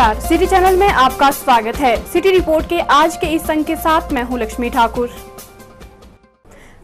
नमस्कार, city channel में आपका स्वागत है। सिटी रिपोर्ट के आज के इस अंक के साथ मैं हूं लक्ष्मी ठाकुर।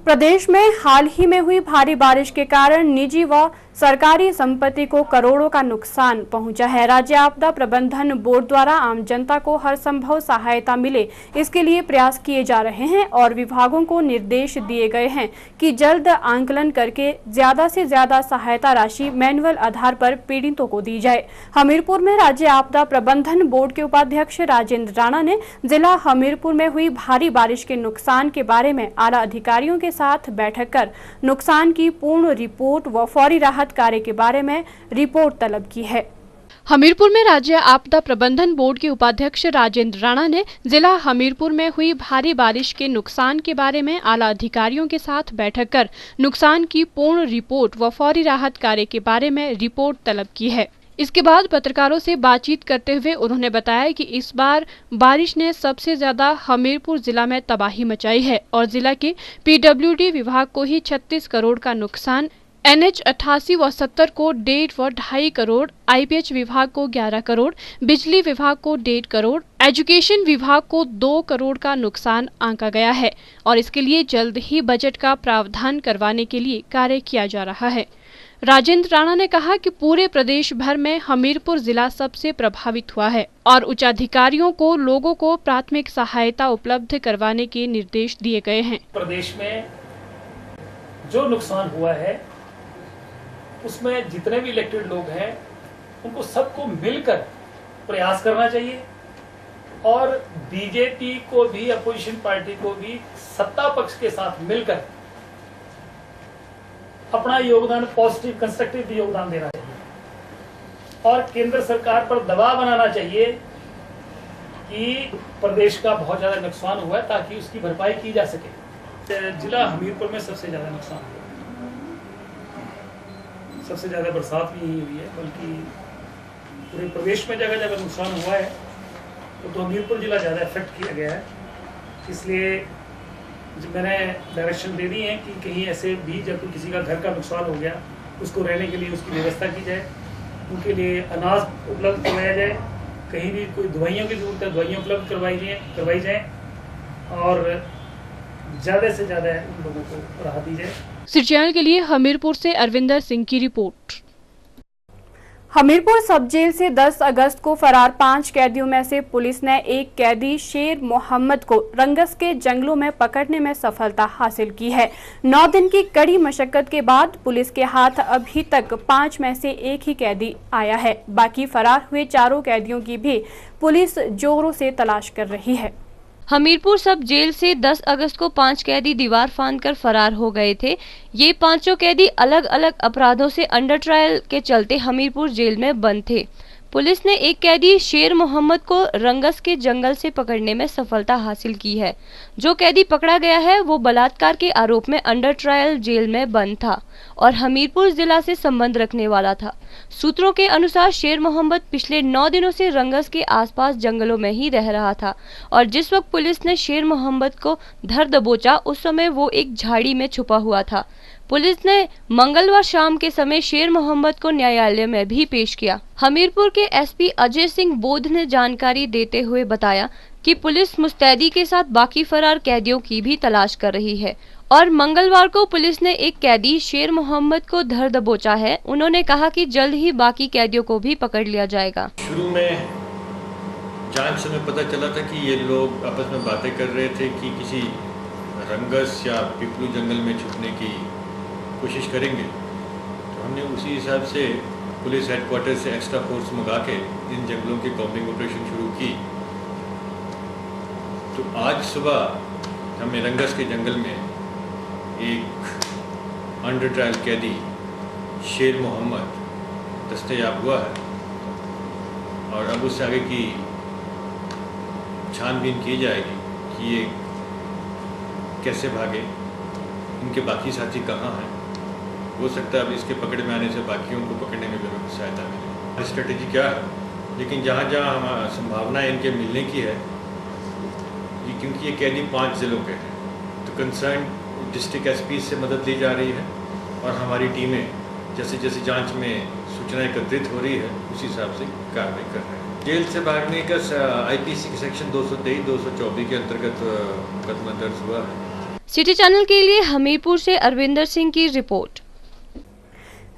प्रदेश में हाल ही में हुई भारी बारिश के कारण निजी व सरकारी संपत्ति को करोड़ों का नुकसान पहुंचा है। राज्य आपदा प्रबंधन बोर्ड द्वारा आम जनता को हर संभव सहायता मिले, इसके लिए प्रयास किए जा रहे हैं और विभागों को निर्देश दिए गए हैं कि जल्द आंकलन करके ज्यादा से ज्यादा सहायता राशि मैनुअल आधार पर पीड़ितों को दी जाए। हमीरपुर में राज्य आपदा प्रबंधन बोर्ड के उपाध्यक्ष राजेंद्र राणा ने जिला हमीरपुर में हुई भारी बारिश के नुकसान के बारे में आला अधिकारियों के साथ बैठक कर नुकसान की पूर्ण रिपोर्ट व फौरी राहत कार्य के बारे में रिपोर्ट तलब की है। हमीरपुर में राज्य आपदा प्रबंधन बोर्ड के उपाध्यक्ष राजेंद्र राणा ने जिला हमीरपुर में हुई भारी बारिश के नुकसान के बारे में आला अधिकारियों के साथ बैठक कर नुकसान की पूर्ण रिपोर्ट व फौरी राहत कार्य के बारे में रिपोर्ट तलब की है। इसके बाद पत्रकारों से बातचीत करते हुए उन्होंने बताया कि इस बार बारिश ने सबसे ज्यादा हमीरपुर जिला में तबाही मचाई है और जिला के पीडब्ल्यूडी विभाग को ही 36 करोड़ का नुकसान, NH 88 व 70 को 1.5 व 2.5 करोड़, IPH विभाग को 11 करोड़, बिजली विभाग को 1.5 करोड़, एजुकेशन विभाग को 2 करोड़ का नुकसान आंका गया है और इसके लिए जल्द ही बजट का प्रावधान करवाने के लिए कार्य किया जा रहा है। राजेंद्र राणा ने कहा कि पूरे प्रदेश भर में हमीरपुर जिला सबसे प्रभावित हुआ है और उच्चाधिकारियों को लोगों को प्राथमिक सहायता उपलब्ध करवाने के निर्देश दिए गए हैं। प्रदेश में जो नुकसान हुआ है उसमें जितने भी इलेक्टेड लोग हैं उनको सबको मिलकर प्रयास करना चाहिए और बीजेपी को भी, अपोजिशन पार्टी को भी सत्ता पक्ष के साथ मिलकर अपना योगदान, पॉजिटिव कंस्ट्रक्टिव योगदान देना चाहिए और केंद्र सरकार पर दबाव बनाना चाहिए कि प्रदेश का बहुत ज्यादा नुकसान हुआ है ताकि उसकी भरपाई की जा सके। जिला हमीरपुर में सबसे ज्यादा नुकसान हुआ, सबसे ज्यादा बरसात भी यही हुई है, बल्कि पूरे प्रदेश में जगह जगह नुकसान हुआ है तो हमीरपुर जिला ज्यादा इफेक्ट किया गया है। इसलिए मैंने डायरेक्शन दे दी है कि कहीं ऐसे भी जब किसी का घर का नुकसान हो गया उसको रहने के लिए उसकी व्यवस्था की जाए, उनके लिए अनाज उपलब्ध करवाया जाए, कहीं भी कोई दवाइयों की जरूरत है दवाइयाँ उपलब्ध करवाई जाए और ज्यादा से ज्यादा उन लोगों को राहत दी जाए। सिटी चैनल के लिए हमीरपुर से अरविंदर सिंह की रिपोर्ट। हमीरपुर सब जेल से 10 अगस्त को फरार 5 कैदियों में से पुलिस ने एक कैदी शेर मोहम्मद को रंगस के जंगलों में पकड़ने में सफलता हासिल की है। 9 दिन की कड़ी मशक्कत के बाद पुलिस के हाथ अभी तक 5 में से एक ही कैदी आया है। बाकी फरार हुए 4 कैदियों की भी पुलिस जोरों से तलाश कर रही है। हमीरपुर सब जेल से 10 अगस्त को 5 कैदी दीवार फांदकर फरार हो गए थे। ये पांचों कैदी अलग अलग अपराधों से अंडर ट्रायल के चलते हमीरपुर जेल में बंद थे। पुलिस ने एक कैदी शेर मोहम्मद को रंगस के जंगल से पकड़ने में सफलता हासिल की है। जो कैदी पकड़ा गया है वो बलात्कार के आरोप में अंडर ट्रायल जेल में बंद था और हमीरपुर जिला से संबंध रखने वाला था। सूत्रों के अनुसार शेर मोहम्मद पिछले 9 दिनों से रंगस के आसपास जंगलों में ही रह रहा था और जिस वक्त पुलिस ने शेर मोहम्मद को धर दबोचा उस समय वो एक झाड़ी में छुपा हुआ था। पुलिस ने मंगलवार शाम के समय शेर मोहम्मद को न्यायालय में भी पेश किया। हमीरपुर के एसपी अजय सिंह बोध ने जानकारी देते हुए बताया कि पुलिस मुस्तैदी के साथ बाकी फरार कैदियों की भी तलाश कर रही है और मंगलवार को पुलिस ने एक कैदी शेर मोहम्मद को धर दबोचा है। उन्होंने कहा कि जल्द ही बाकी कैदियों को भी पकड़ लिया जाएगा। शुरू में जांच से में पता चला था कि ये लोग आपस में बातें कर रहे थे कि किसी रंगस या पिपलू जंगल में छुपने की कोशिश करेंगे, तो हमने उसी हिसाब से पुलिस हेडक्वार्टर से एक्स्ट्रा फोर्स मंगा के इन जंगलों की कॉम्बिंग ऑपरेशन शुरू की। तो आज सुबह हमें रंगस के जंगल में एक अंडर ट्रायल कैदी शेर मोहम्मद दस्तयाब हुआ है और अब उससे आगे की छानबीन की जाएगी कि ये कैसे भागे, इनके बाकी साथी कहाँ हैं। हो सकता है अब इसके पकड़ में आने से बाकियों को पकड़ने में भी सहायता मिले। स्ट्रेटेजी क्या है, लेकिन जहाँ जहाँ हम संभावना इनके मिलने की है, क्योंकि ये कैदी 5 जिलों के हैं, तो कंसर्न डिस्ट्रिक्ट एसपी से मदद ली जा रही है और हमारी टीमें जैसे जैसे जांच में सूचना एकत्रित हो रही है उसी हिसाब से कार्रवाई कर रहे हैं। जेल से भागने का आईपीसी के सेक्शन 223, 224 के अंतर्गत मुकदमा दर्ज हुआ है। सिटी चैनल के लिए हमीरपुर से अरविंदर सिंह की रिपोर्ट।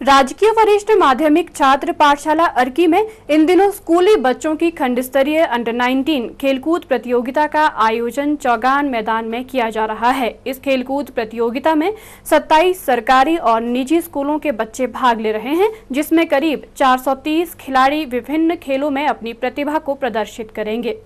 राजकीय वरिष्ठ माध्यमिक छात्र पाठशाला अर्की में इन दिनों स्कूली बच्चों की खंड स्तरीय अंडर 19 खेलकूद प्रतियोगिता का आयोजन चौगान मैदान में किया जा रहा है। इस खेलकूद प्रतियोगिता में 27 सरकारी और निजी स्कूलों के बच्चे भाग ले रहे हैं, जिसमें करीब 430 खिलाड़ी विभिन्न खेलों में अपनी प्रतिभा को प्रदर्शित करेंगे।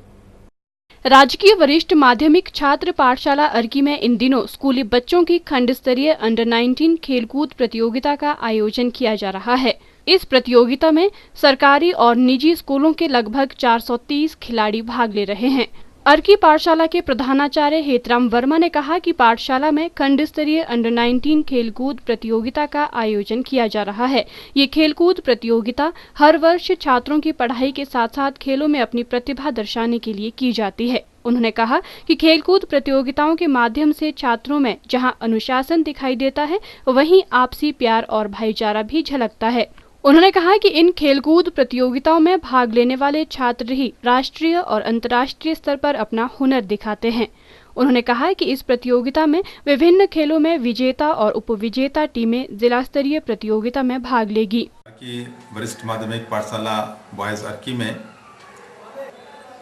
राजकीय वरिष्ठ माध्यमिक छात्र पाठशाला अर्की में इन दिनों स्कूली बच्चों की खंड स्तरीय अंडर 19 खेलकूद प्रतियोगिता का आयोजन किया जा रहा है। इस प्रतियोगिता में सरकारी और निजी स्कूलों के लगभग 430 खिलाड़ी भाग ले रहे हैं। अर्की पाठशाला के प्रधानाचार्य हेतराम वर्मा ने कहा कि पाठशाला में खंड स्तरीय अंडर 19 खेलकूद प्रतियोगिता का आयोजन किया जा रहा है। ये खेलकूद प्रतियोगिता हर वर्ष छात्रों की पढ़ाई के साथ साथ खेलों में अपनी प्रतिभा दर्शाने के लिए की जाती है। उन्होंने कहा कि खेलकूद प्रतियोगिताओं के माध्यम से छात्रों में जहां अनुशासन दिखाई देता है, वहीं आपसी प्यार और भाईचारा भी झलकता है। उन्होंने कहा कि इन खेलकूद प्रतियोगिताओं में भाग लेने वाले छात्र ही राष्ट्रीय और अंतर्राष्ट्रीय स्तर पर अपना हुनर दिखाते हैं। उन्होंने कहा कि इस प्रतियोगिता में विभिन्न खेलों में विजेता और उपविजेता टीमें जिला स्तरीय प्रतियोगिता में भाग लेगी। वरिष्ठ माध्यमिक पाठशाला बॉयज अर्की में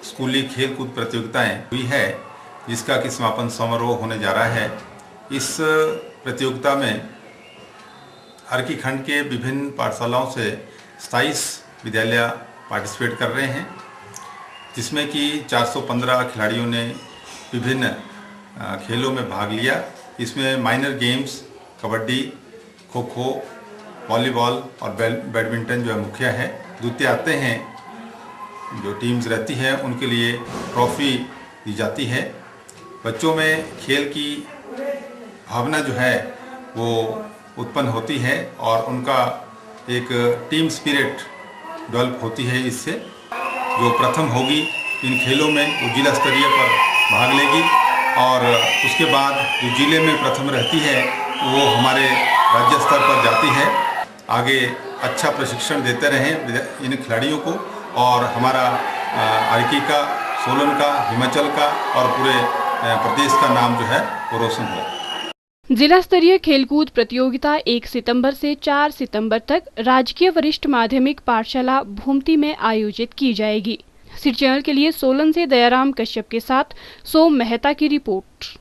स्कूली खेलकूद प्रतियोगिताएं हुई है, जिसका कि समापन समारोह होने जा रहा है। इस प्रतियोगिता में अर्की खंड के विभिन्न पाठशालाओं से 27 विद्यालय पार्टिसिपेट कर रहे हैं, जिसमें कि 415 खिलाड़ियों ने विभिन्न खेलों में भाग लिया। इसमें minor games kabaddi, kho kho, volleyball और बैडमिंटन जो है मुख्य है। द्वितीय आते हैं जो टीम्स रहती है उनके लिए ट्रॉफी दी जाती है। बच्चों में खेल की भावना जो है वो उत्पन्न होती है और उनका एक टीम स्पिरिट डेवलप होती है। इससे जो प्रथम होगी इन खेलों में वो जिला स्तरीय पर भाग लेगी और उसके बाद जो जिले में प्रथम रहती है वो हमारे राज्य स्तर पर जाती है। आगे अच्छा प्रशिक्षण देते रहें इन खिलाड़ियों को और हमारा अर्की का, सोलन का, हिमाचल का और पूरे प्रदेश का नाम जो है वो रोशन हो। जिला स्तरीय खेलकूद प्रतियोगिता 1 सितंबर से 4 सितंबर तक राजकीय वरिष्ठ माध्यमिक पाठशाला भूमती में आयोजित की जाएगी। सिटी चैनल के लिए सोलन से दयाराम कश्यप के साथ सोम मेहता की रिपोर्ट।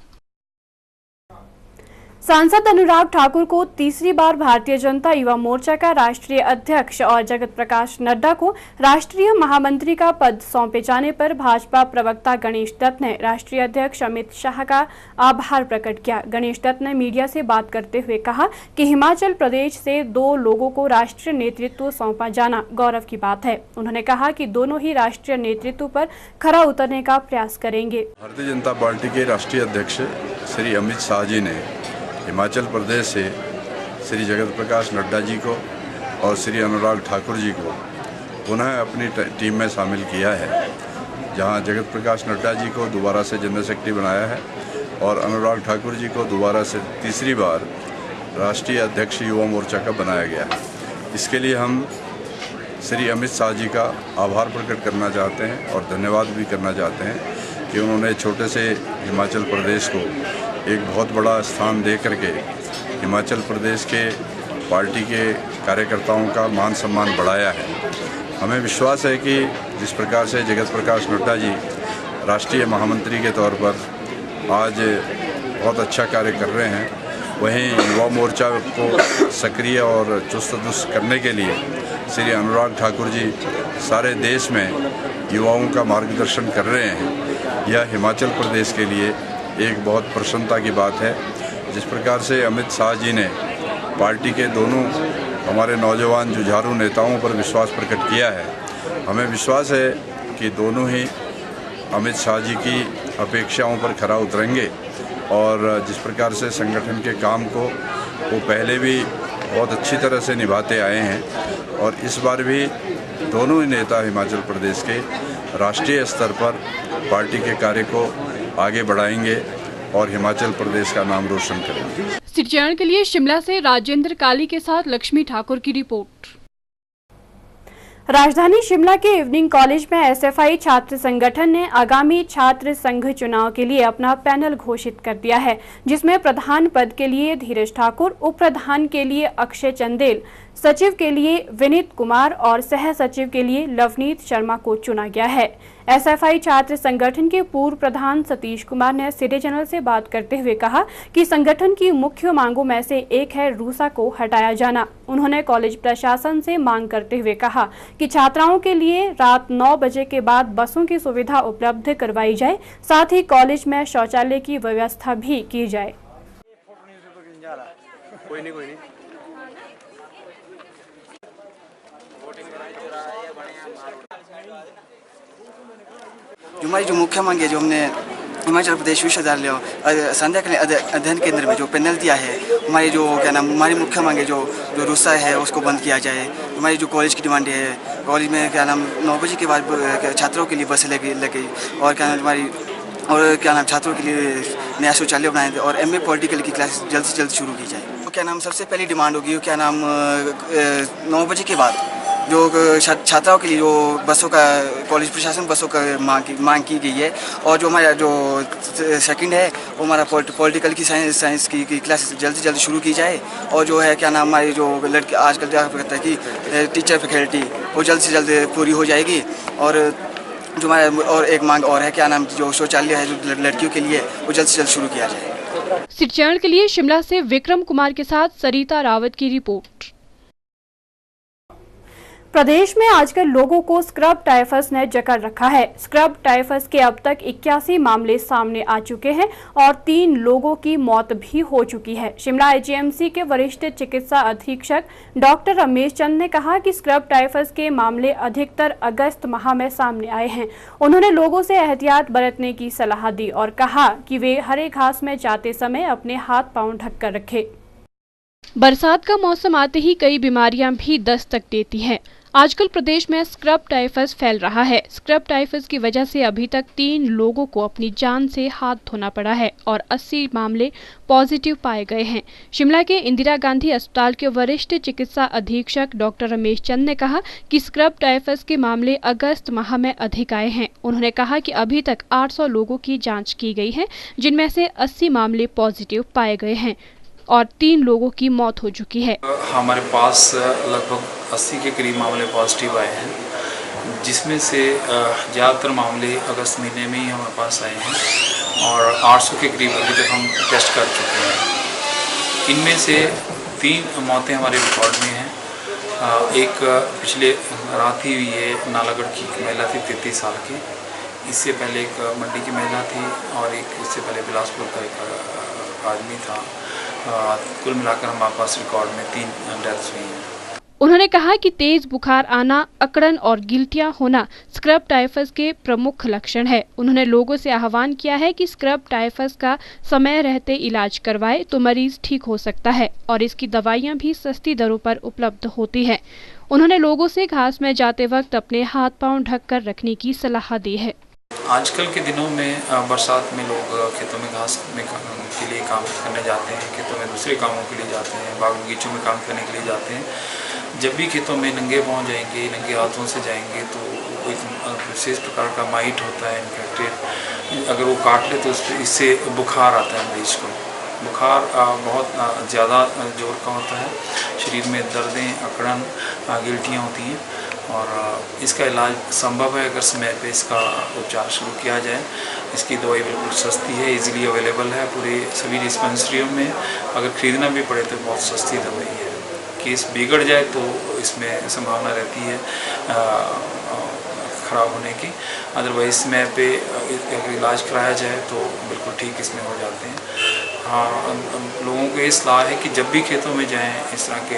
सांसद अनुराग ठाकुर को तीसरी बार भारतीय जनता युवा मोर्चा का राष्ट्रीय अध्यक्ष और जगत प्रकाश नड्डा को राष्ट्रीय महामंत्री का पद सौंपे जाने पर भाजपा प्रवक्ता गणेश दत्त ने राष्ट्रीय अध्यक्ष अमित शाह का आभार प्रकट किया। गणेश दत्त ने मीडिया से बात करते हुए कहा कि हिमाचल प्रदेश से 2 लोगों को राष्ट्रीय नेतृत्व सौंपा जाना गौरव की बात है। उन्होंने कहा कि दोनों ही राष्ट्रीय नेतृत्व पर खरा उतरने का प्रयास करेंगे। भारतीय जनता पार्टी के राष्ट्रीय अध्यक्ष श्री अमित शाह जी ने हिमाचल प्रदेश से श्री जगत प्रकाश नड्डा जी को और श्री अनुराग ठाकुर जी को पुनः अपनी टीम में शामिल किया है, जहां जगत प्रकाश नड्डा जी को दोबारा से जनरल सेक्रेटरी बनाया है और अनुराग ठाकुर जी को दोबारा से तीसरी बार राष्ट्रीय अध्यक्ष युवा मोर्चा का बनाया गया है। इसके लिए हम श्री अमित शाह जी का आभार प्रकट करना चाहते हैं और धन्यवाद भी करना चाहते हैं कि उन्होंने छोटे से हिमाचल प्रदेश को एक बहुत बड़ा स्थान दे करके हिमाचल प्रदेश के पार्टी के कार्यकर्ताओं का मान सम्मान बढ़ाया है। हमें विश्वास है कि जिस प्रकार से जगत प्रकाश नड्डा जी राष्ट्रीय महामंत्री के तौर पर आज बहुत अच्छा कार्य कर रहे हैं, वहीं युवा मोर्चा को सक्रिय और चुस्त दुरुस्त करने के लिए श्री अनुराग ठाकुर जी सारे देश में युवाओं का मार्गदर्शन कर रहे हैं। यह हिमाचल प्रदेश के लिए एक बहुत प्रसन्नता की बात है। जिस प्रकार से अमित शाह जी ने पार्टी के दोनों हमारे नौजवान जुझारू नेताओं पर विश्वास प्रकट किया है, हमें विश्वास है कि दोनों ही अमित शाह जी की अपेक्षाओं पर खरा उतरेंगे और जिस प्रकार से संगठन के काम को वो पहले भी बहुत अच्छी तरह से निभाते आए हैं और इस बार भी दोनों ही नेता हिमाचल प्रदेश के राष्ट्रीय स्तर पर पार्टी के कार्य को आगे बढ़ाएंगे और हिमाचल प्रदेश का नाम रोशन करेंगे। सिटी चैनल के लिए शिमला से राजेंद्र काली के साथ लक्ष्मी ठाकुर की रिपोर्ट। राजधानी शिमला के इवनिंग कॉलेज में एसएफआई छात्र संगठन ने आगामी छात्र संघ चुनाव के लिए अपना पैनल घोषित कर दिया है, जिसमें प्रधान पद के लिए धीरज ठाकुर, उप प्रधान के लिए अक्षय चंदेल, सचिव के लिए विनीत कुमार और सह सचिव के लिए लवनीत शर्मा को चुना गया है। एसएफआई छात्र संगठन के पूर्व प्रधान सतीश कुमार ने सिटी चैनल से बात करते हुए कहा कि संगठन की मुख्य मांगों में से एक है रूसा को हटाया जाना। उन्होंने कॉलेज प्रशासन से मांग करते हुए कहा कि छात्राओं के लिए रात 9 बजे के बाद बसों की सुविधा उपलब्ध करवाई जाए, साथ ही कॉलेज में शौचालय की व्यवस्था भी की जाए। जो हमारी जो मुख्य मांग है, जो हमने हिमाचल प्रदेश विश्वविद्यालय संध्या अध्ययन केंद्र में जो पैनल दिया है, हमारी जो क्या नाम हमारी मुख्य मांग है, जो रूसा है उसको बंद किया जाए। हमारी जो कॉलेज की डिमांड है, कॉलेज में क्या नाम 9 बजे के बाद छात्रों के लिए बसें लगे और क्या नाम हमारी और क्या नाम छात्रों के लिए नया शौचालय बनाए और एमए पॉलिटिकल की क्लास जल्द से जल्द शुरू की जाए। तो क्या नाम सबसे पहली डिमांड होगी क्या नाम 9 बजे के बाद जो छात्राओं के लिए जो बसों का कॉलेज प्रशासन बसों का मांग की गई है, और जो हमारा जो सेकंड है वो हमारा पॉलिटिकल की साइंस की क्लास जल्द से जल्द शुरू की जाए। और जो है क्या नाम हमारी जो लड़के आजकल क्या कहता है कि टीचर फैकल्टी वो जल्द से जल्द पूरी हो जाएगी। और जो हमारा और एक मांग और है क्या नाम जो शौचालय है जो लड़कियों के लिए वो जल्द से जल्द शुरू किया जाए। सिटी चैनल के लिए शिमला से विक्रम कुमार के साथ सरिता रावत की रिपोर्ट। प्रदेश में आजकल लोगों को स्क्रब टाइफस ने जकड़ रखा है। स्क्रब टाइफस के अब तक 81 मामले सामने आ चुके हैं और 3 लोगों की मौत भी हो चुकी है। शिमला आईजीएमसी के वरिष्ठ चिकित्सा अधीक्षक डॉक्टर रमेश चंद ने कहा कि स्क्रब टाइफस के मामले अधिकतर अगस्त माह में सामने आए हैं। उन्होंने लोगों से एहतियात बरतने की सलाह दी और कहा कि वे हरे घास में जाते समय अपने हाथ पांव ढककर रखें। बरसात का मौसम आते ही कई बीमारियां भी दस्तक देती हैं। आजकल प्रदेश में स्क्रब टाइफस फैल रहा है। स्क्रब टाइफस की वजह से अभी तक 3 लोगों को अपनी जान से हाथ धोना पड़ा है और 80 मामले पॉजिटिव पाए गए हैं। शिमला के इंदिरा गांधी अस्पताल के वरिष्ठ चिकित्सा अधीक्षक डॉक्टर रमेश चंद ने कहा कि स्क्रब टाइफस के मामले अगस्त माह में अधिक आए हैं। उन्होंने कहा कि अभी तक 800 लोगों की जाँच की गई है, जिनमें से 80 मामले पॉजिटिव पाए गए हैं और 3 लोगों की मौत हो चुकी है। हमारे पास लगभग 80 के करीब मामले पॉजिटिव आए हैं, जिसमें से ज़्यादातर मामले अगस्त महीने में ही हमारे पास आए हैं और 800 के करीब अभी तक हम टेस्ट कर चुके हैं। इनमें से 3 मौतें हमारे रिकॉर्ड में हैं। एक पिछले रात ही हुई है, नालागढ़ की महिला थी 33 साल की। इससे पहले एक मंडी की महिला थी और एक इससे पहले बिलासपुर का एक आदमी था। कुल मिलाकर हमारे पास रिकॉर्ड में 3 डेथ्स हुई हैं। उन्होंने कहा कि तेज बुखार आना, अकड़न और गिल्टियां होना स्क्रब टाइफस के प्रमुख लक्षण है। उन्होंने लोगों से आह्वान किया है कि स्क्रब टाइफस का समय रहते इलाज करवाए तो मरीज ठीक हो सकता है और इसकी दवाइयां भी सस्ती दरों पर उपलब्ध होती हैं। उन्होंने लोगों से घास में जाते वक्त अपने हाथ पांव ढककर रखने की सलाह दी है। आजकल के दिनों में बरसात में लोग खेतों में घास में के लिए काम करने जाते हैं, खेतों में दूसरे कामों के लिए जाते हैं, बाग बगीचों में काम करने के लिए जाते हैं। जब भी खेतों में नंगे पाँव जाएंगे, नंगे हाथों से जाएंगे तो एक विशेष प्रकार का माइट होता है इन्फेक्टेड, अगर वो काट ले तो इससे बुखार आता है मरीज को। बुखार बहुत ज़्यादा जोर का होता है, शरीर में दर्दें, अकड़न, गिल्टियाँ होती हैं और इसका इलाज संभव है अगर समय पे इसका उपचार शुरू किया जाए। इसकी दवाई बिल्कुल सस्ती है, इजीली अवेलेबल है पूरे सभी डिस्पेंसरियों में। अगर ख़रीदना भी पड़े तो बहुत सस्ती दवाई है। केस बिगड़ जाए तो इसमें संभावना रहती है ख़राब होने की। अदरवाइज समय पे अगर इलाज कराया जाए तो बिल्कुल ठीक इसमें हो जाते हैं। हाँ, लोगों को ये सलाह है कि जब भी खेतों में जाएँ, इस तरह के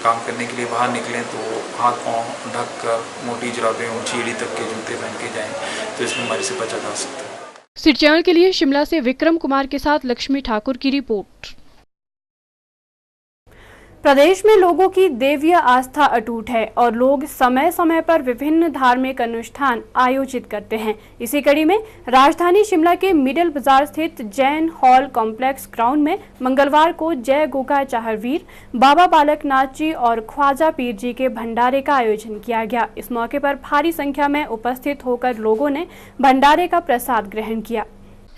काम करने के लिए बाहर निकलें तो हाथ पांव ढक कर मोटी जुराबें, ऊंची एड़ी तक के जूते पहन के जाएं तो इस बीमारी से बचा जा सकता है। सिटी चैनल के लिए शिमला से विक्रम कुमार के साथ लक्ष्मी ठाकुर की रिपोर्ट। प्रदेश में लोगों की देवीय आस्था अटूट है और लोग समय समय पर विभिन्न धार्मिक अनुष्ठान आयोजित करते हैं। इसी कड़ी में राजधानी शिमला के मिडिल बाजार स्थित जैन हॉल कॉम्प्लेक्स ग्राउंड में मंगलवार को जय गोगा चाहरवीर, बाबा बालकनाथ जी और ख्वाजा पीर जी के भंडारे का आयोजन किया गया। इस मौके पर भारी संख्या में उपस्थित होकर लोगों ने भंडारे का प्रसाद ग्रहण किया।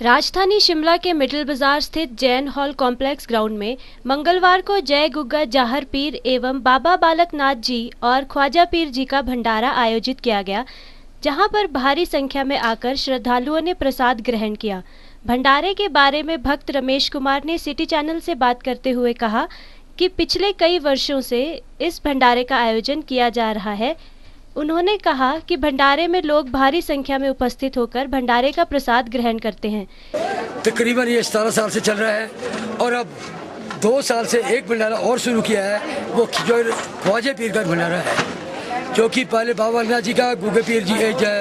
राजधानी शिमला के मिडिल बाजार स्थित जैन हॉल कॉम्प्लेक्स ग्राउंड में मंगलवार को जय गुग्गा जाहर पीर एवं बाबा बालकनाथ जी और ख्वाजा पीर जी का भंडारा आयोजित किया गया, जहां पर भारी संख्या में आकर श्रद्धालुओं ने प्रसाद ग्रहण किया। भंडारे के बारे में भक्त रमेश कुमार ने सिटी चैनल से बात करते हुए कहा कि पिछले कई वर्षों से इस भंडारे का आयोजन किया जा रहा है। उन्होंने कहा कि भंडारे में लोग भारी संख्या में उपस्थित होकर भंडारे का प्रसाद ग्रहण करते हैं। तकरीबन ये 17 साल से चल रहा है और अब 2 साल से एक भंडारा और शुरू किया है, वो जो ख्वाजा पीर का भंडारा है, जो कि पहले बाबा बालकनाथ जी का, गुग्गे पीर जी,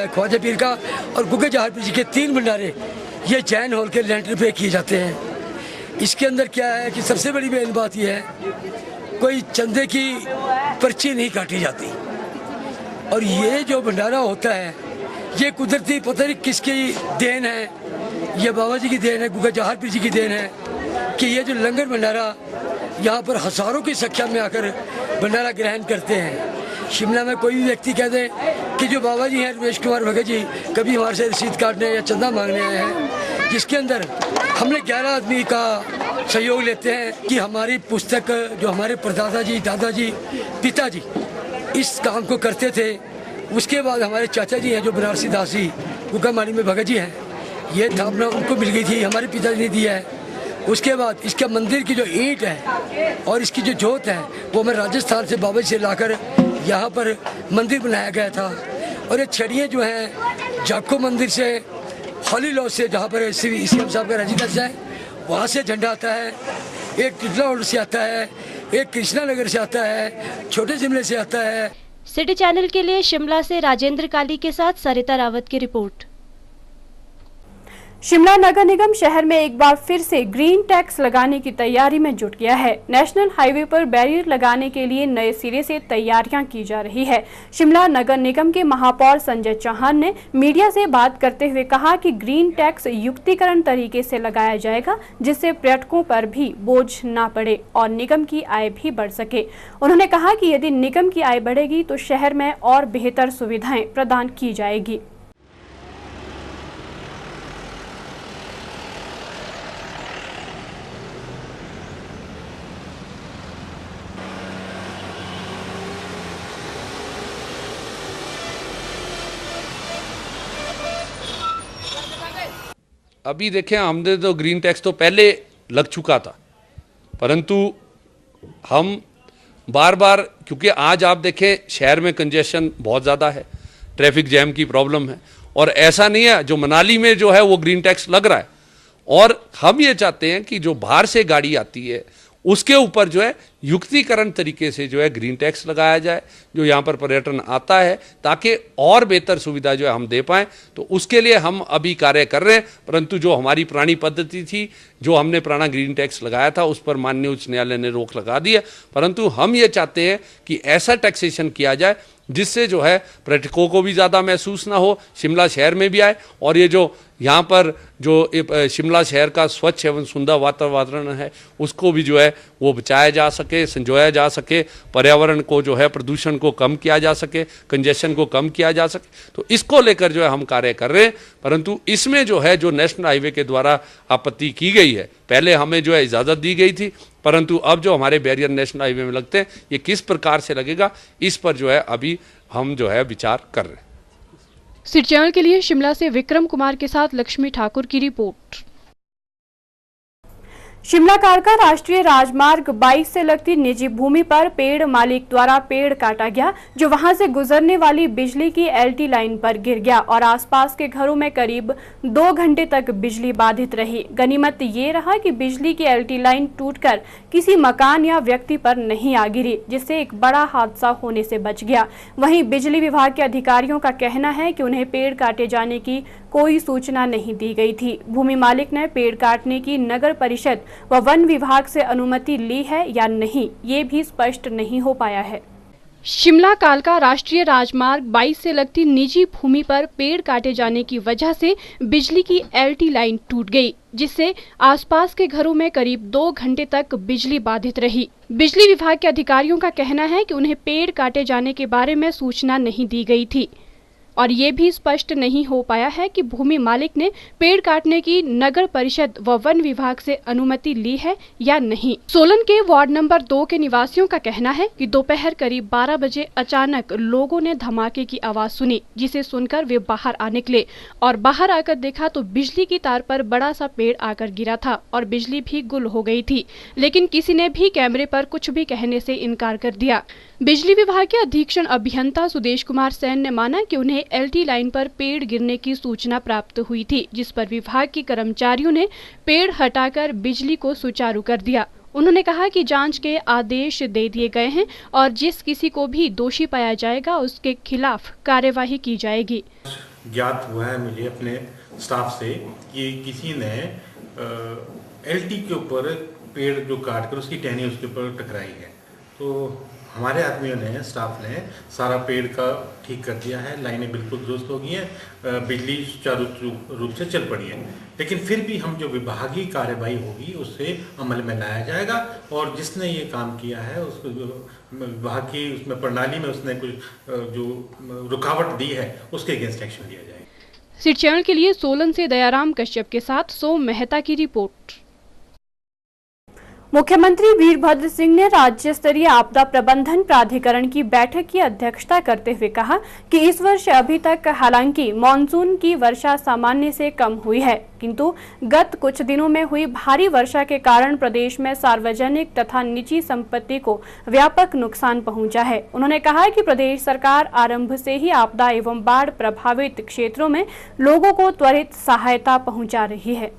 ख्वाजा पीर का और गुग्गे जाहर पीर जी के 3 भंडारे ये जैन हॉल के लेंटर पे किए जाते हैं। इसके अंदर क्या है कि सबसे बड़ी मेन बात यह है, कोई चंदे की पर्ची नहीं काटी जाती और ये जो भंडारा होता है ये कुदरती पता नहीं किसकी देन है, ये बाबा जी की देन है, गुग्गा जाहर पीर जी की देन है कि ये जो लंगर भंडारा यहाँ पर हज़ारों की संख्या में आकर भंडारा ग्रहण करते हैं। शिमला में कोई भी व्यक्ति कह दे कि जो बाबा जी हैं रमेश कुमार भगत जी कभी हमारे से रसीद काटने या चंदा मांगने आए हैं, जिसके अंदर हमने 11 आदमी का सहयोग लेते हैं कि हमारी पुस्तक जो हमारे परदादा जी, दादाजी, पिताजी इस काम को करते थे। उसके बाद हमारे चाचा जी हैं जो बनारसी दास जी गुग्गा माली में भगत जी हैं, ये स्थापना उनको मिल गई थी, हमारे पिताजी ने दिया है। उसके बाद इसका मंदिर की जो ईंट है और इसकी जो जोत है वो मैं राजस्थान से बाबा जी से लाकर यहाँ पर मंदिर बनाया गया था। और ये छड़ियाँ जो हैं जाखो मंदिर से, हॉली लॉज से, जहाँ पर सीएम साहब का रेजिडेंस है, वहाँ से झंडा आता है। एक टिटला रोड से आता है, एक कृष्णा नगर से आता है, छोटे शिमले से आता है। सिटी चैनल के लिए शिमला से राजेंद्र काली के साथ सरिता रावत की रिपोर्ट। शिमला नगर निगम शहर में एक बार फिर से ग्रीन टैक्स लगाने की तैयारी में जुट गया है। नेशनल हाईवे पर बैरियर लगाने के लिए नए सिरे से तैयारियां की जा रही है। शिमला नगर निगम के महापौर संजय चौहान ने मीडिया से बात करते हुए कहा कि ग्रीन टैक्स युक्तिकरण तरीके से लगाया जाएगा, जिससे पर्यटकों पर भी बोझ ना पड़े और निगम की आय भी बढ़ सके। उन्होंने कहा कि यदि निगम की आय बढ़ेगी तो शहर में और बेहतर सुविधाएं प्रदान की जाएगी। अभी देखें, हमने तो ग्रीन टैक्स तो पहले लग चुका था, परंतु हम बार बार, क्योंकि आज आप देखें शहर में कंजेशन बहुत ज़्यादा है, ट्रैफिक जैम की प्रॉब्लम है, और ऐसा नहीं है जो मनाली में जो है वो ग्रीन टैक्स लग रहा है, और हम ये चाहते हैं कि जो बाहर से गाड़ी आती है उसके ऊपर जो है युक्तिकरण तरीके से जो है ग्रीन टैक्स लगाया जाए, जो यहाँ पर पर्यटन आता है, ताकि और बेहतर सुविधा जो है हम दे पाएँ। तो उसके लिए हम अभी कार्य कर रहे हैं, परंतु जो हमारी पुरानी पद्धति थी, जो हमने पुराना ग्रीन टैक्स लगाया था, उस पर माननीय उच्च न्यायालय ने रोक लगा दी है। परंतु हम ये चाहते हैं कि ऐसा टैक्सेशन किया जाए जिससे जो है पर्यटकों को भी ज़्यादा महसूस ना हो, शिमला शहर में भी आए, और ये जो यहाँ पर जो शिमला शहर का स्वच्छ एवं सुंदर वातावरण है उसको भी जो है वो बचाया जा सके, संजोया जा सके, पर्यावरण को जो है प्रदूषण को कम किया जा सके, कंजेशन को कम किया जा सके। तो इसको लेकर जो है हम कार्य कर रहे हैं। परंतु इसमें जो है जो नेशनल हाईवे के द्वारा आपत्ति की गई है, पहले हमें जो है इजाज़त दी गई थी, परंतु अब जो हमारे बैरियर नेशनल हाईवे में लगते हैं, ये किस प्रकार से लगेगा, इस पर जो है अभी हम जो है विचार कर रहे हैं। सिटी चैनल के लिए शिमला से विक्रम कुमार के साथ लक्ष्मी ठाकुर की रिपोर्ट। शिमला कारका राष्ट्रीय राजमार्ग 22 से लगती निजी भूमि पर पेड़ मालिक द्वारा पेड़ काटा गया, जो वहां से गुजरने वाली बिजली की एलटी लाइन पर गिर गया और आसपास के घरों में करीब 2 घंटे तक बिजली बाधित रही। गनीमत ये रहा कि बिजली की एलटी लाइन टूटकर किसी मकान या व्यक्ति पर नहीं आ गिरी, जिससे एक बड़ा हादसा होने से बच गया। वहीं बिजली विभाग के अधिकारियों का कहना है कि उन्हें पेड़ काटे जाने की कोई सूचना नहीं दी गई थी। भूमि मालिक ने पेड़ काटने की नगर परिषद व वन विभाग से अनुमति ली है या नहीं, ये भी स्पष्ट नहीं हो पाया है। शिमला कालका राष्ट्रीय राजमार्ग 22 से लगती निजी भूमि पर पेड़ काटे जाने की वजह से बिजली की एलटी लाइन टूट गई, जिससे आसपास के घरों में करीब 2 घंटे तक बिजली बाधित रही। बिजली विभाग के अधिकारियों का कहना है कि उन्हें पेड़ काटे जाने के बारे में सूचना नहीं दी गई थी और ये भी स्पष्ट नहीं हो पाया है कि भूमि मालिक ने पेड़ काटने की नगर परिषद व वन विभाग से अनुमति ली है या नहीं। सोलन के वार्ड नंबर 2 के निवासियों का कहना है कि दोपहर करीब 12 बजे अचानक लोगों ने धमाके की आवाज सुनी, जिसे सुनकर वे बाहर आ निकले और बाहर आकर देखा तो बिजली की तार पर बड़ा सा पेड़ आकर गिरा था और बिजली भी गुल हो गई थी, लेकिन किसी ने भी कैमरे पर कुछ भी कहने से इनकार कर दिया। बिजली विभाग के अधीक्षण अभियंता सुदेश कुमार सैन ने माना कि उन्हें एलटी लाइन पर पेड़ गिरने की सूचना प्राप्त हुई थी, जिस पर विभाग के कर्मचारियों ने पेड़ हटाकर बिजली को सुचारू कर दिया। उन्होंने कहा कि जांच के आदेश दे दिए गए हैं और जिस किसी को भी दोषी पाया जाएगा उसके खिलाफ कार्यवाही की जाएगी। ज्ञात हुआ है मुझे अपने स्टाफ से कि किसी ने एलटी के ऊपर पेड़ जो काट कर उसकी टहनी उसके ऊपर टकराई है, तो हमारे आदमियों ने, स्टाफ ने सारा पेड़ का ठीक कर दिया है, लाइनें बिल्कुल दुरुस्त हो गई हैं, बिजली सुचारू रूप से चल पड़ी है। लेकिन फिर भी हम जो विभागीय कार्रवाई होगी उससे अमल में लाया जाएगा और जिसने ये काम किया है उसको विभाग की उसमें प्रणाली में उसने कुछ जो रुकावट दी है उसके अगेंस्ट एक्शन लिया जाएगा। सिटी चैनल के लिए सोलन से दयाराम कश्यप के साथ सोम मेहता की रिपोर्ट। मुख्यमंत्री वीरभद्र सिंह ने राज्य स्तरीय आपदा प्रबंधन प्राधिकरण की बैठक की अध्यक्षता करते हुए कहा कि इस वर्ष अभी तक हालांकि मानसून की वर्षा सामान्य से कम हुई है, किंतु गत कुछ दिनों में हुई भारी वर्षा के कारण प्रदेश में सार्वजनिक तथा निजी संपत्ति को व्यापक नुकसान पहुंचा है। उन्होंने कहा कि प्रदेश सरकार आरंभ से ही आपदा एवं बाढ़ प्रभावित क्षेत्रों में लोगों को त्वरित सहायता पहुंचा रही है।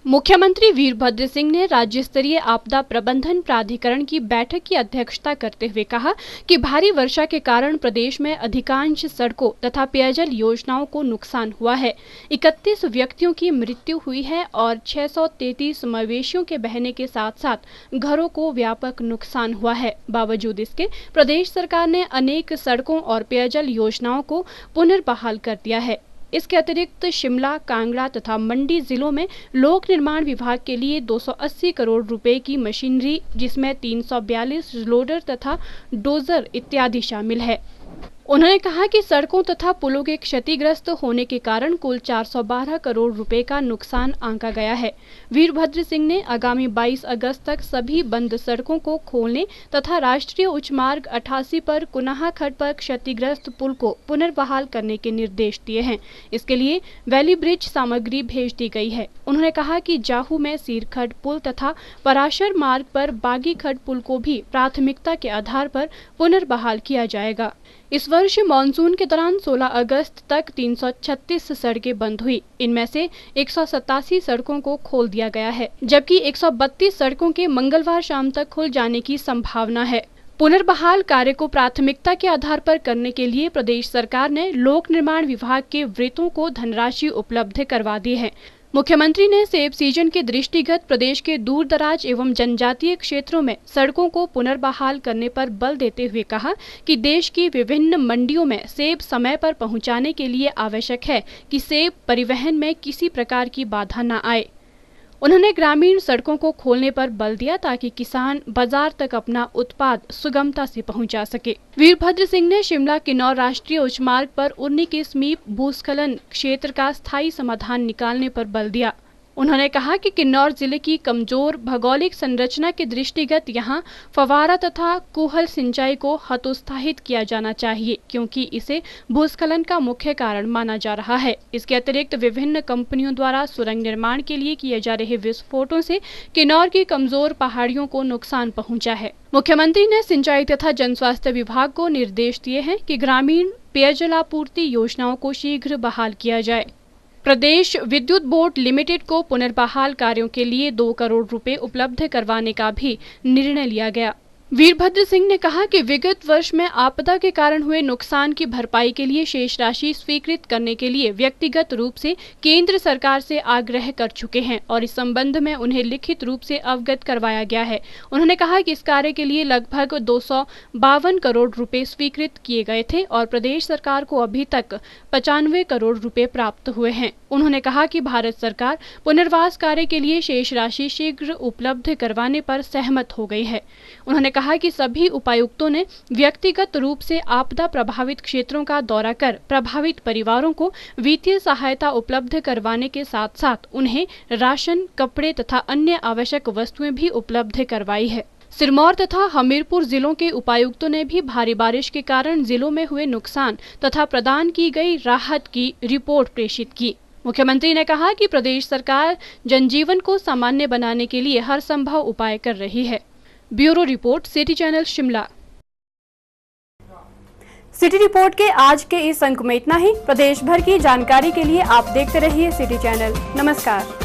मुख्यमंत्री वीरभद्र सिंह ने राज्य स्तरीय आपदा प्रबंधन प्राधिकरण की बैठक की अध्यक्षता करते हुए कहा कि भारी वर्षा के कारण प्रदेश में अधिकांश सड़कों तथा पेयजल योजनाओं को नुकसान हुआ है। 31 व्यक्तियों की मृत्यु हुई है और 633 मवेशियों के बहने के साथ साथ घरों को व्यापक नुकसान हुआ है। बावजूद इसके प्रदेश सरकार ने अनेक सड़कों और पेयजल योजनाओं को पुनर्बहाल कर दिया है। इसके अतिरिक्त शिमला, कांगड़ा तथा मंडी जिलों में लोक निर्माण विभाग के लिए 280 करोड़ रुपए की मशीनरी, जिसमें 342 लोडर तथा डोजर इत्यादि शामिल है। उन्होंने कहा कि सड़कों तथा पुलों के क्षतिग्रस्त होने के कारण कुल 412 करोड़ रुपए का नुकसान आंका गया है। वीरभद्र सिंह ने आगामी 22 अगस्त तक सभी बंद सड़कों को खोलने तथा राष्ट्रीय उच्च मार्ग 88 पर कुनाहा खड्ड पर क्षतिग्रस्त पुल को पुनर्बहाल करने के निर्देश दिए हैं। इसके लिए वैली ब्रिज सामग्री भेज दी गई है। उन्होंने कहा कि जाहू में सीरखड्ड पुल तथा पराशर मार्ग पर बागी खड्ड पुल को भी प्राथमिकता के आधार पर पुनर्बहाल किया जाएगा। इस वर्ष मानसून के दौरान 16 अगस्त तक 336 सड़कें बंद हुई। इनमें से 187 सड़कों को खोल दिया गया है, जबकि 132 सड़कों के मंगलवार शाम तक खुल जाने की संभावना है। पुनर्बहाल कार्य को प्राथमिकता के आधार पर करने के लिए प्रदेश सरकार ने लोक निर्माण विभाग के वृत्तों को धनराशि उपलब्ध करवा दी है। मुख्यमंत्री ने सेब सीजन के दृष्टिगत प्रदेश के दूर दराज एवं जनजातीय क्षेत्रों में सड़कों को पुनर्बहाल करने पर बल देते हुए कहा कि देश की विभिन्न मंडियों में सेब समय पर पहुंचाने के लिए आवश्यक है कि सेब परिवहन में किसी प्रकार की बाधा न आए। उन्होंने ग्रामीण सड़कों को खोलने पर बल दिया ताकि किसान बाजार तक अपना उत्पाद सुगमता से पहुंचा सके। वीरभद्र सिंह ने शिमला किन्नौर राष्ट्रीय उच्च मार्ग पर उन्नी के समीप भूस्खलन क्षेत्र का स्थायी समाधान निकालने पर बल दिया। उन्होंने कहा कि किन्नौर जिले की कमजोर भौगोलिक संरचना के दृष्टिगत यहां फवारा तथा कुहल सिंचाई को हतोत्साहित किया जाना चाहिए, क्योंकि इसे भूस्खलन का मुख्य कारण माना जा रहा है। इसके अतिरिक्त विभिन्न कंपनियों द्वारा सुरंग निर्माण के लिए किए जा रहे विस्फोटों से किन्नौर की कमजोर पहाड़ियों को नुकसान पहुंचा है। मुख्यमंत्री ने सिंचाई तथा जन स्वास्थ्य विभाग को निर्देश दिए हैं कि ग्रामीण पेयजलापूर्ति योजनाओं को शीघ्र बहाल किया जाए। प्रदेश विद्युत बोर्ड लिमिटेड को पुनर्बहाल कार्यों के लिए 2 करोड़ रुपए उपलब्ध करवाने का भी निर्णय लिया गया। वीरभद्र सिंह ने कहा कि विगत वर्ष में आपदा के कारण हुए नुकसान की भरपाई के लिए शेष राशि स्वीकृत करने के लिए व्यक्तिगत रूप से केंद्र सरकार से आग्रह कर चुके हैं और इस संबंध में उन्हें लिखित रूप से अवगत करवाया गया है। उन्होंने कहा कि इस कार्य के लिए लगभग 252 करोड़ रुपए स्वीकृत किए गए थे और प्रदेश सरकार को अभी तक 95 करोड़ रुपए प्राप्त हुए हैं। उन्होंने कहा कि भारत सरकार पुनर्वास कार्य के लिए शेष राशि शीघ्र उपलब्ध करवाने पर सहमत हो गई है। उन्होंने कहा कि सभी उपायुक्तों ने व्यक्तिगत रूप से आपदा प्रभावित क्षेत्रों का दौरा कर प्रभावित परिवारों को वित्तीय सहायता उपलब्ध करवाने के साथ साथ उन्हें राशन, कपड़े तथा अन्य आवश्यक वस्तुएं भी उपलब्ध करवाई है। सिरमौर तथा हमीरपुर जिलों के उपायुक्तों ने भी भारी बारिश के कारण जिलों में हुए नुकसान तथा प्रदान की गई राहत की रिपोर्ट प्रेषित की। मुख्यमंत्री ने कहा कि प्रदेश सरकार जनजीवन को सामान्य बनाने के लिए हर संभव उपाय कर रही है। Bureau report, city channel Shimla. City report के आज के इस अंक में इतना ही। प्रदेश भर की जानकारी के लिए आप देखते रहिए सिटी चैनल। नमस्कार।